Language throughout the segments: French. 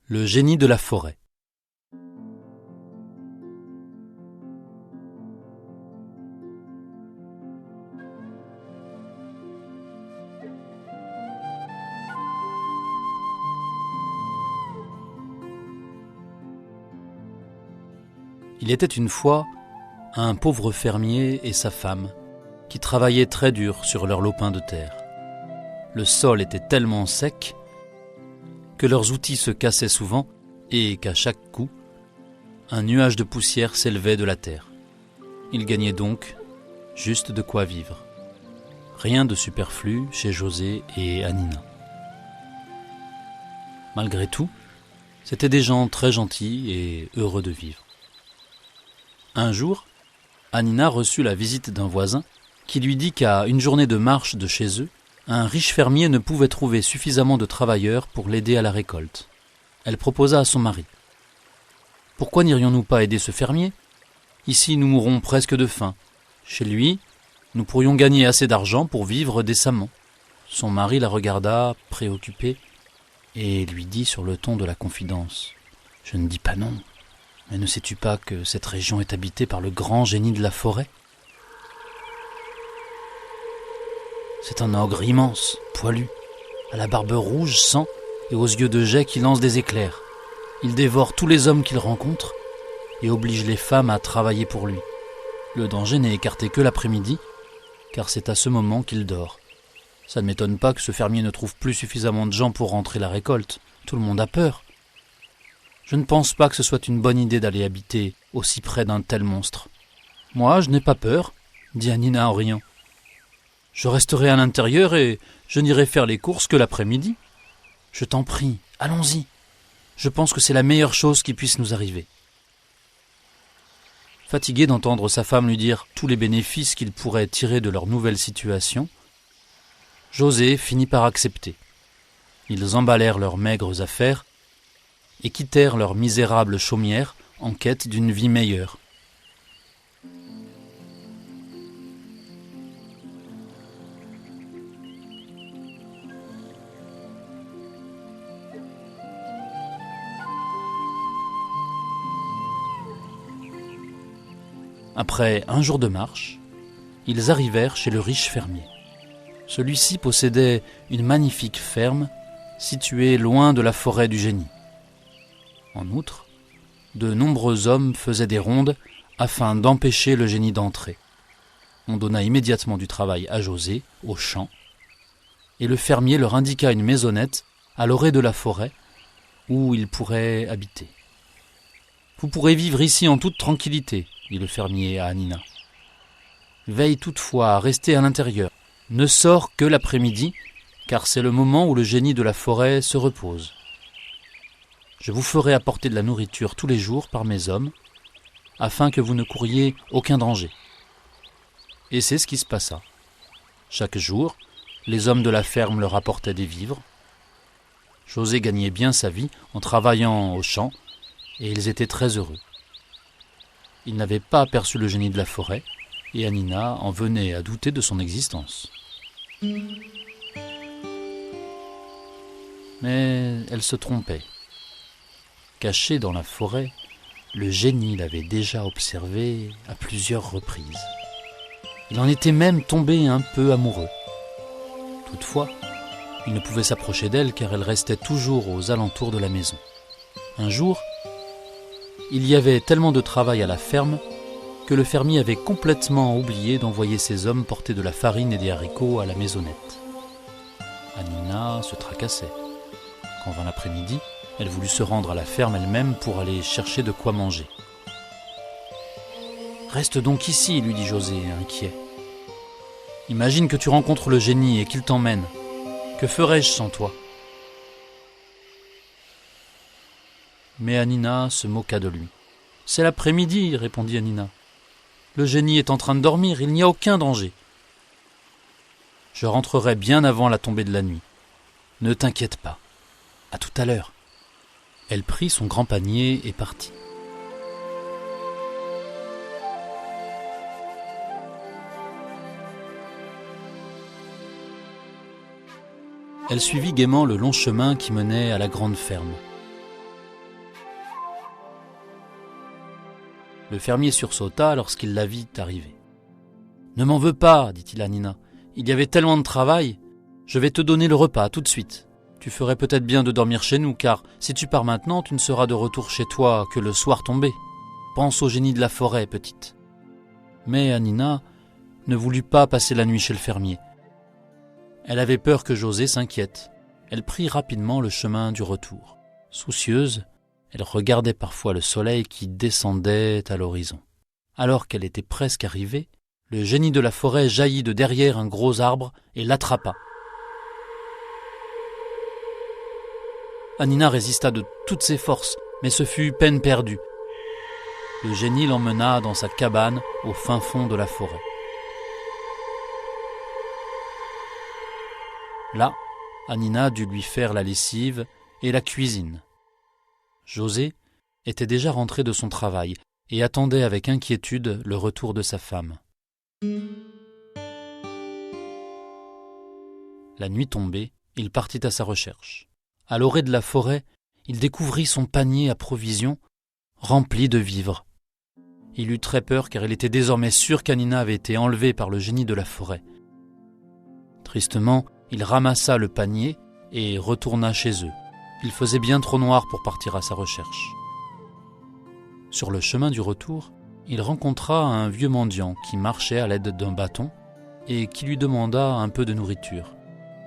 Le génie de la forêt. Il était une fois un pauvre fermier et sa femme qui travaillaient très dur sur leur lopin de terre. Le sol était tellement sec que leurs outils se cassaient souvent et qu'à chaque coup, un nuage de poussière s'élevait de la terre. Ils gagnaient donc juste de quoi vivre. Rien de superflu chez José et Anina. Malgré tout, c'étaient des gens très gentils et heureux de vivre. Un jour, Anina reçut la visite d'un voisin qui lui dit qu'à une journée de marche de chez eux, un riche fermier ne pouvait trouver suffisamment de travailleurs pour l'aider à la récolte. Elle proposa à son mari. « Pourquoi n'irions-nous pas aider ce fermier ? Ici, nous mourrons presque de faim. Chez lui, nous pourrions gagner assez d'argent pour vivre décemment. » Son mari la regarda, préoccupé, et lui dit sur le ton de la confidence. « Je ne dis pas non, mais ne sais-tu pas que cette région est habitée par le grand génie de la forêt ? C'est un ogre immense, poilu, à la barbe rouge sang et aux yeux de jet qui lancent des éclairs. Il dévore tous les hommes qu'il rencontre et oblige les femmes à travailler pour lui. Le danger n'est écarté que l'après-midi, car c'est à ce moment qu'il dort. Ça ne m'étonne pas que ce fermier ne trouve plus suffisamment de gens pour rentrer la récolte. Tout le monde a peur. Je ne pense pas que ce soit une bonne idée d'aller habiter aussi près d'un tel monstre. Moi, je n'ai pas peur, dit Anina en riant. Je resterai à l'intérieur et je n'irai faire les courses que l'après-midi. Je t'en prie, allons-y. Je pense que c'est la meilleure chose qui puisse nous arriver. Fatigué d'entendre sa femme lui dire tous les bénéfices qu'il pourrait tirer de leur nouvelle situation, José finit par accepter. Ils emballèrent leurs maigres affaires et quittèrent leur misérable chaumière en quête d'une vie meilleure. Après un jour de marche, ils arrivèrent chez le riche fermier. Celui-ci possédait une magnifique ferme située loin de la forêt du génie. En outre, de nombreux hommes faisaient des rondes afin d'empêcher le génie d'entrer. On donna immédiatement du travail à José, au champ, et le fermier leur indiqua une maisonnette à l'orée de la forêt où ils pourraient habiter. « Vous pourrez vivre ici en toute tranquillité, » dit le fermier à Anina. « Veille toutefois à rester à l'intérieur. Ne sors que l'après-midi, car c'est le moment où le génie de la forêt se repose. Je vous ferai apporter de la nourriture tous les jours par mes hommes, afin que vous ne couriez aucun danger. » Et c'est ce qui se passa. Chaque jour, les hommes de la ferme leur apportaient des vivres. José gagnait bien sa vie en travaillant au champ, et ils étaient très heureux. Ils n'avaient pas aperçu le génie de la forêt, et Anina en venait à douter de son existence. Mais elle se trompait. Caché dans la forêt, le génie l'avait déjà observée à plusieurs reprises. Il en était même tombé un peu amoureux. Toutefois, il ne pouvait s'approcher d'elle car elle restait toujours aux alentours de la maison. Un jour, il y avait tellement de travail à la ferme que le fermier avait complètement oublié d'envoyer ses hommes porter de la farine et des haricots à la maisonnette. Anina se tracassait. Quand vint l'après-midi, elle voulut se rendre à la ferme elle-même pour aller chercher de quoi manger. « Reste donc ici, lui dit José, inquiet. Imagine que tu rencontres le génie et qu'il t'emmène. Que ferais-je sans toi ?» Mais Anina se moqua de lui. « C'est l'après-midi, répondit Anina. Le génie est en train de dormir, il n'y a aucun danger. Je rentrerai bien avant la tombée de la nuit. Ne t'inquiète pas. À tout à l'heure. » Elle prit son grand panier et partit. Elle suivit gaiement le long chemin qui menait à la grande ferme. Le fermier sursauta lorsqu'il la vit arriver. « Ne m'en veux pas, dit-il à Nina. Il y avait tellement de travail. Je vais te donner le repas tout de suite. Tu ferais peut-être bien de dormir chez nous, car si tu pars maintenant, tu ne seras de retour chez toi que le soir tombé. Pense au génie de la forêt, petite. » Mais Anina ne voulut pas passer la nuit chez le fermier. Elle avait peur que José s'inquiète. Elle prit rapidement le chemin du retour. Soucieuse, elle regardait parfois le soleil qui descendait à l'horizon. Alors qu'elle était presque arrivée, le génie de la forêt jaillit de derrière un gros arbre et l'attrapa. Anina résista de toutes ses forces, mais ce fut peine perdue. Le génie l'emmena dans sa cabane au fin fond de la forêt. Là, Anina dut lui faire la lessive et la cuisine. José était déjà rentré de son travail et attendait avec inquiétude le retour de sa femme. La nuit tombée, il partit à sa recherche. À l'orée de la forêt, il découvrit son panier à provisions rempli de vivres. Il eut très peur car il était désormais sûr qu'Anina avait été enlevée par le génie de la forêt. Tristement, il ramassa le panier et retourna chez eux. Il faisait bien trop noir pour partir à sa recherche. Sur le chemin du retour, il rencontra un vieux mendiant qui marchait à l'aide d'un bâton et qui lui demanda un peu de nourriture.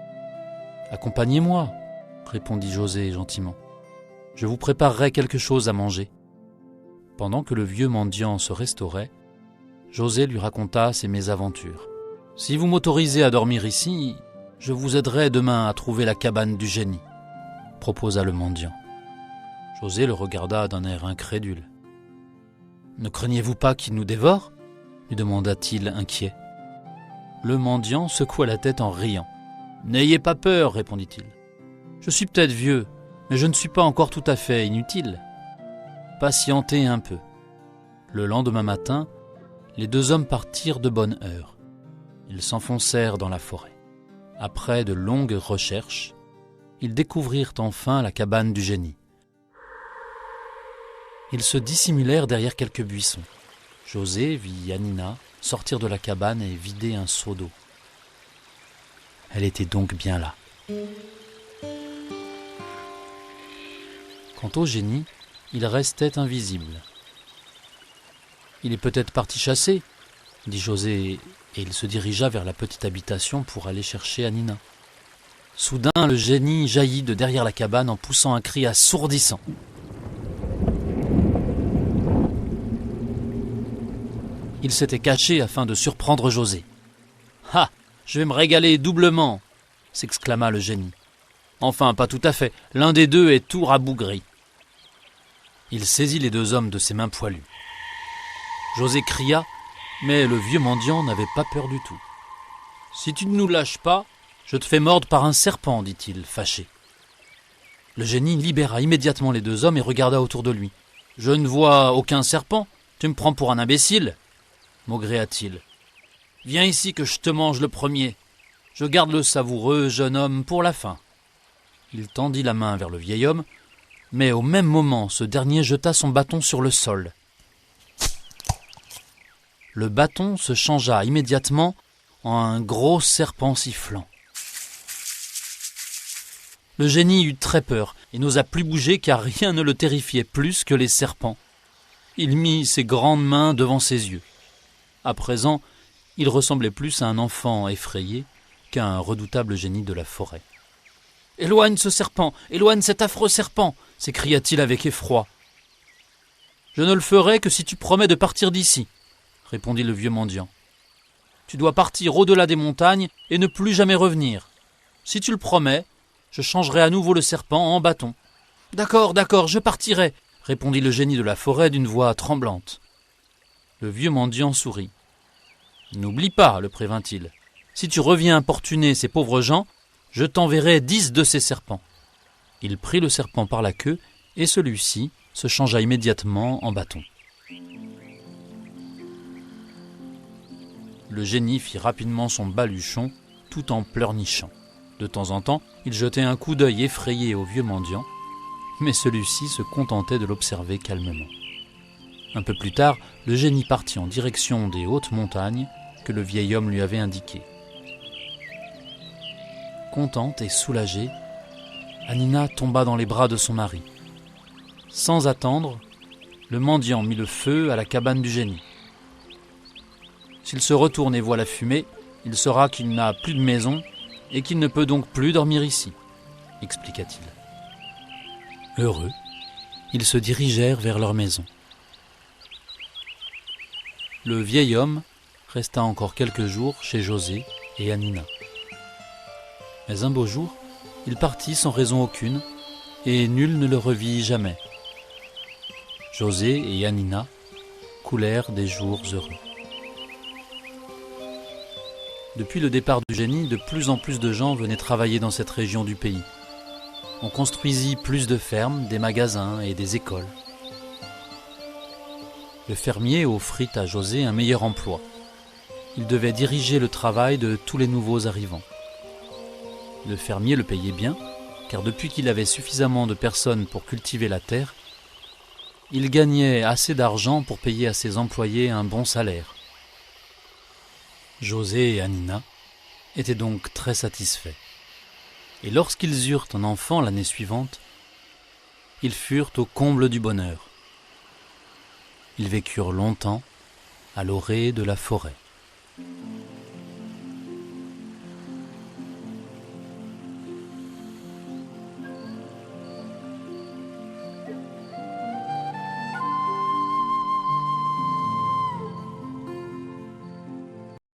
« Accompagnez-moi » répondit José gentiment. « Je vous préparerai quelque chose à manger. » Pendant que le vieux mendiant se restaurait, José lui raconta ses mésaventures. « Si vous m'autorisez à dormir ici, je vous aiderai demain à trouver la cabane du génie, » proposa le mendiant. José le regarda d'un air incrédule. « Ne craignez-vous pas qu'il nous dévore » lui demanda-t-il inquiet. Le mendiant secoua la tête en riant. « N'ayez pas peur, répondit-il. Je suis peut-être vieux, mais je ne suis pas encore tout à fait inutile. Patientez un peu. » Le lendemain matin, les deux hommes partirent de bonne heure. Ils s'enfoncèrent dans la forêt. Après de longues recherches, ils découvrirent enfin la cabane du génie. Ils se dissimulèrent derrière quelques buissons. José vit Anina sortir de la cabane et vider un seau d'eau. Elle était donc bien là. Quant au génie, il restait invisible. « Il est peut-être parti chasser » dit José, et il se dirigea vers la petite habitation pour aller chercher Anina. Soudain, le génie jaillit de derrière la cabane en poussant un cri assourdissant. Il s'était caché afin de surprendre José. « Ah, je vais me régaler doublement !» s'exclama le génie. Enfin, pas tout à fait, l'un des deux est tout rabougri. Il saisit les deux hommes de ses mains poilues. José cria, mais le vieux mendiant n'avait pas peur du tout. « Si tu ne nous lâches pas, je te fais mordre par un serpent, dit-il, fâché. Le génie libéra immédiatement les deux hommes et regarda autour de lui. « Je ne vois aucun serpent, tu me prends pour un imbécile ?» maugréa-t-il. « Viens ici que je te mange le premier. Je garde le savoureux jeune homme pour la fin. » Il tendit la main vers le vieil homme, mais au même moment, ce dernier jeta son bâton sur le sol. Le bâton se changea immédiatement en un gros serpent sifflant. Le génie eut très peur et n'osa plus bouger car rien ne le terrifiait plus que les serpents. Il mit ses grandes mains devant ses yeux. À présent, il ressemblait plus à un enfant effrayé qu'à un redoutable génie de la forêt. « Éloigne ce serpent, éloigne cet affreux serpent !» s'écria-t-il avec effroi. « Je ne le ferai que si tu promets de partir d'ici, » répondit le vieux mendiant. « Tu dois partir au-delà des montagnes et ne plus jamais revenir. Si tu le promets, je changerai à nouveau le serpent en bâton. »« D'accord, d'accord, je partirai, » répondit le génie de la forêt d'une voix tremblante. Le vieux mendiant sourit. « N'oublie pas, le prévint-il, si tu reviens importuner ces pauvres gens, je t'enverrai 10 de ces serpents. » Il prit le serpent par la queue et celui-ci se changea immédiatement en bâton. Le génie fit rapidement son baluchon tout en pleurnichant. De temps en temps, il jetait un coup d'œil effrayé au vieux mendiant, mais celui-ci se contentait de l'observer calmement. Un peu plus tard, le génie partit en direction des hautes montagnes que le vieil homme lui avait indiquées. Contente et soulagée, Hanina tomba dans les bras de son mari. Sans attendre, le mendiant mit le feu à la cabane du génie. « S'il se retourne et voit la fumée, il saura qu'il n'a plus de maison et qu'il ne peut donc plus dormir ici, » expliqua-t-il. Heureux, ils se dirigèrent vers leur maison. Le vieil homme resta encore quelques jours chez José et Hanina. Mais un beau jour, il partit sans raison aucune, et nul ne le revit jamais. José et Hanina coulèrent des jours heureux. Depuis le départ du génie, de plus en plus de gens venaient travailler dans cette région du pays. On construisit plus de fermes, des magasins et des écoles. Le fermier offrit à José un meilleur emploi. Il devait diriger le travail de tous les nouveaux arrivants. Le fermier le payait bien, car depuis qu'il avait suffisamment de personnes pour cultiver la terre, il gagnait assez d'argent pour payer à ses employés un bon salaire. José et Hanina étaient donc très satisfaits. Et lorsqu'ils eurent un enfant l'année suivante, ils furent au comble du bonheur. Ils vécurent longtemps à l'orée de la forêt.